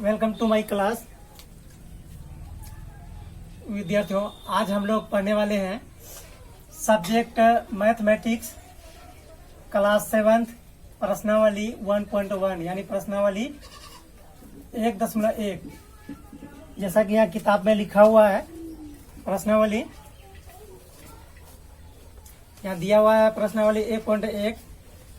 Welcome to my class. विद्यार्थियों, आज हम लोग पढ़ने वाले हैं सब्जेक्ट मैथमेटिक्स क्लास 7 प्रश्नावली 1.1 यानी प्रश्नावली 1.1। जैसा कि यहाँ किताब में लिखा हुआ है प्रश्नावली, यहाँ दिया हुआ है प्रश्नावली 1.1।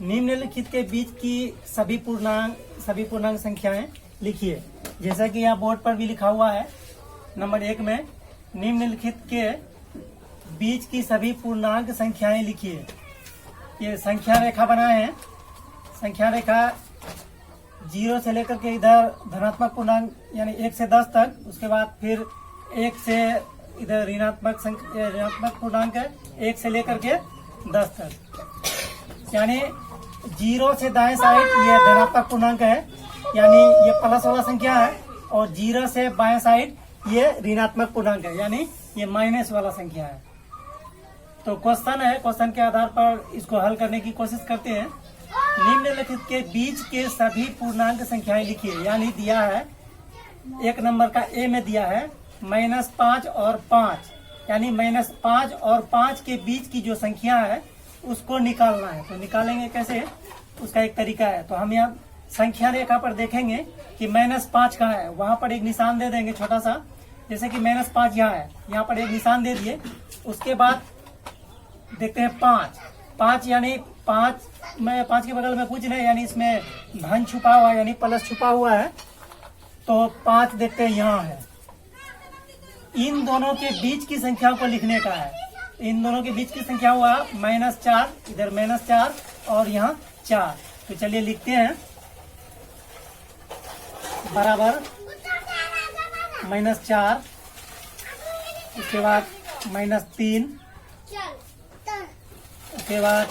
निम्नलिखित के बीच की सभी पूर्णांक संख्याएं लिखिए। जैसा कि यहाँ बोर्ड पर भी लिखा हुआ है नंबर 1 में, निम्नलिखित के बीच की सभी पूर्णांक संख्याएं लिखिए। ये संख्या रेखा बनाए हैं। संख्या रेखा 0 से लेकर के इधर धनात्मक पूर्णांक यानी 1 से 10 तक, उसके बाद फिर 1 से इधर ऋणात्मक पूर्णांक है 1 से लेकर के 10 तक, यानी 0 से दाएं साइड ये धनात्मक पूर्णांक है यानी ये प्लस वाला संख्या है, और 0 से बाएं साइड ये ऋणात्मक पूर्णांक है यानी ये माइनस वाला संख्या है। तो क्वेश्चन है, क्वेश्चन के आधार पर इसको हल करने की कोशिश करते हैं। निम्नलिखित के बीच के सभी पूर्णांक संख्याएं लिखिए। यानी दिया है 1 नंबर का ए में दिया है -5 और 5, यानी -5 और 5 के बीच की जो संख्या है उसको निकालना है। तो निकालेंगे कैसे, उसका एक तरीका है। तो हम यहाँ संख्या रेखा पर देखेंगे कि -5 कहाँ है, वहां पर एक निशान दे देंगे छोटा सा। जैसे कि -5 यहाँ है, यहाँ पर एक निशान दे दिए। उसके बाद देखते हैं 5 यानी 5 के बगल में कुछ नहीं, यानी इसमें धन छुपा हुआ है यानी प्लस छुपा हुआ है। तो 5 देखते हैं यहाँ है। इन दोनों के बीच की संख्या को लिखने का है। इन दोनों के बीच की संख्या हुआ -4, इधर -4 और यहाँ 4। तो चलिए लिखते हैं, बराबर -4, उसके बाद -3, उसके बाद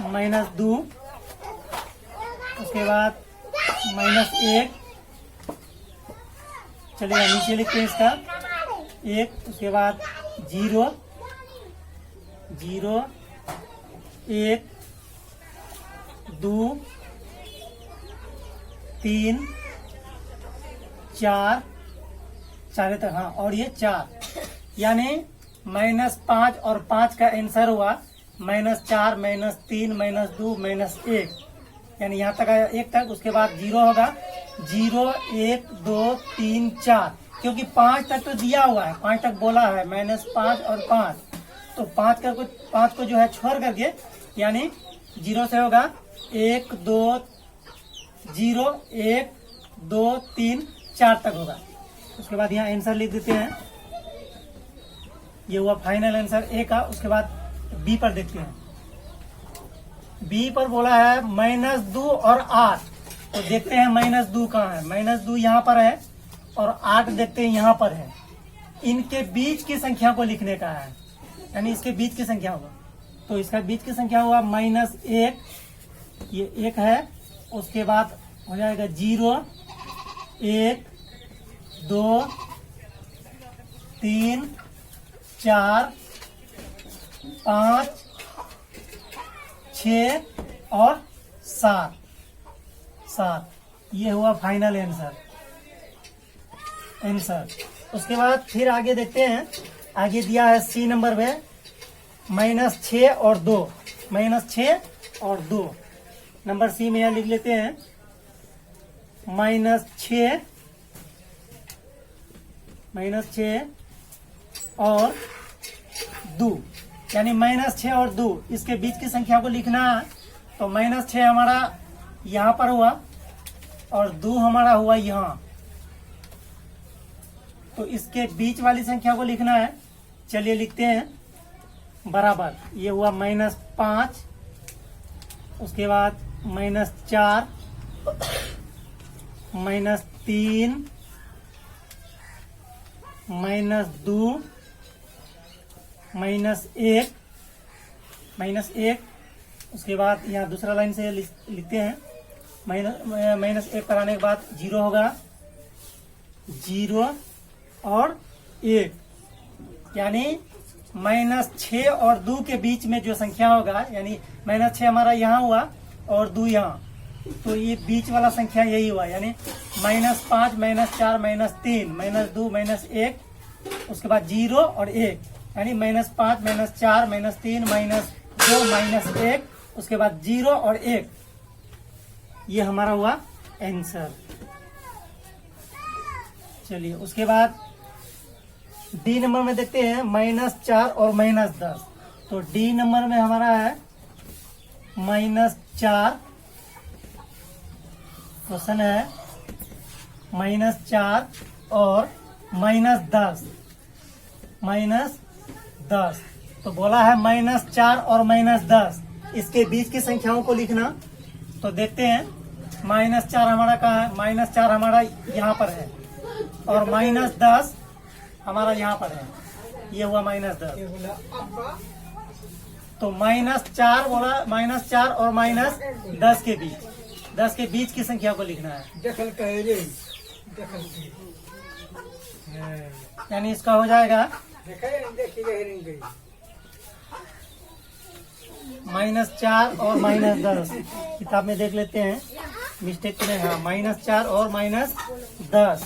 -2, उसके बाद -1। चलिए नीचे लिखते हैं इसका 1, उसके बाद 0, 1, 2, 3, 4 तक, हाँ, और ये 4, यानी -5 और 5 का आंसर हुआ -4, -3, -2, -1, यानी यहाँ तक आया 1 तक। उसके बाद 0 होगा 0, 1, 2, 3, 4, क्योंकि 5 तक तो दिया हुआ है, 5 तक बोला है, -5 और 5, तो 5 को जो है छोड़ करके यानी 0 से होगा 1, 2, 0, 1, 2, 3, 4 तक होगा। उसके बाद यहाँ आंसर लिख देते हैं। ये हुआ फाइनल आंसर ए का। उसके बाद बी पर देखते हैं। बी पर बोला है -2 और 8। तो देखते हैं -2 कहाँ है। -2 यहाँ पर है और 8 देखते हैं यहाँ पर है। इनके बीच की संख्या को लिखने का है, यानी इसके बीच की संख्या होगा। तो इसका बीच की संख्या हुआ -1, ये 1 है। उसके बाद हो जाएगा 0, 1, 2, 3, 4, 5, 6 और 7। ये हुआ फाइनल आंसर। उसके बाद फिर आगे देखते हैं। आगे दिया है सी नंबर में -6 और 2, -6 और 2। नंबर सी में यहाँ लिख लेते हैं -6 और 2, यानी -6 और 2, इसके बीच की संख्या को लिखना है। तो -6 हमारा यहाँ पर हुआ और 2 हमारा हुआ यहाँ। तो इसके बीच वाली संख्या को लिखना है। चलिए लिखते हैं, बराबर ये हुआ -5, उसके बाद -4, -3, -2, -1, उसके बाद यहाँ दूसरा लाइन से लिखते हैं। -1 कराने के बाद 0 होगा, 0 और 1, यानी -6 और 2 के बीच में जो संख्या होगा, यानी -6 हमारा यहाँ हुआ और 2 यहाँ, तो ये बीच वाला संख्या यही हुआ, यानी -5 -4 -3 -2 -1, उसके बाद 0 और 1, यानी -5 -4 -3 -2 -1, उसके बाद 0 और 1। ये हमारा हुआ आंसर। चलिए उसके बाद डी नंबर में देखते हैं -4 और -10। तो डी नंबर में हमारा है -4, क्वेश्चन है -4 और -10। -10 तो बोला है -4 और -10, इसके बीच की संख्याओं को लिखना। तो देखते हैं -4 हमारा कहाँ है, -4 हमारा यहाँ पर है और -10 हमारा यहाँ पर है, ये हुआ -10। तो -4 बोला, -4 और -10 के बीच, 10 के बीच की संख्या को लिखना है। यानी इसका हो जाएगा -4 और -10। किताब में देख लेते हैं, मिस्टेक तो नहीं। हाँ, -4 और -10।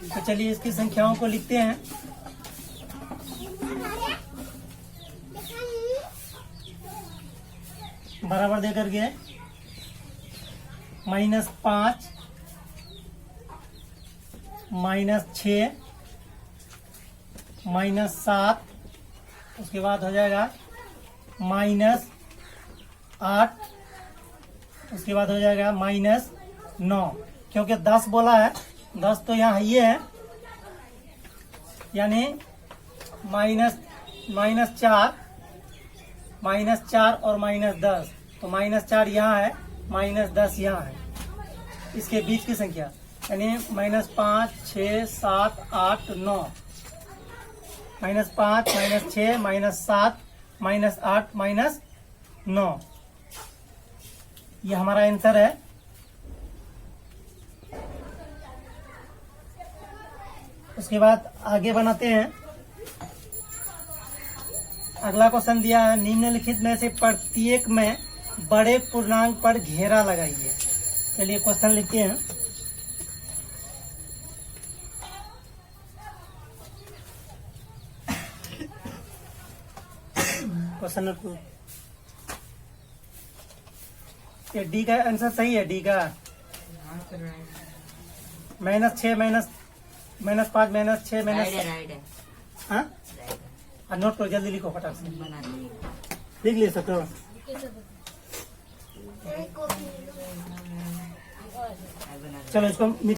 तो चलिए इसकी संख्याओं को लिखते हैं। बराबर दे करके -5 -6 -7, उसके बाद हो जाएगा -8, उसके बाद हो जाएगा -9। क्योंकि 10 बोला है, 10 तो यहाँ ये है, यानी -4 और -10। तो -4 यहाँ है, -10 यहाँ है, इसके बीच की संख्या, यानी -5 6 7 8 9, -5 -6 -7 -8 -9। ये हमारा आंसर है। उसके बाद आगे बनाते हैं। अगला क्वेश्चन दिया है, निम्नलिखित में से प्रत्येक में बड़े पूर्णांक पर घेरा लगाइए। चलिए क्वेश्चन लिखते हैं। क्वेश्चन नंबर 2, ये डी का आंसर सही है। डी का -6 -5 -6 हाँ, नोट करो, जल्दी लिखो फटाक से, लिख ले सकते हो। चलो इसको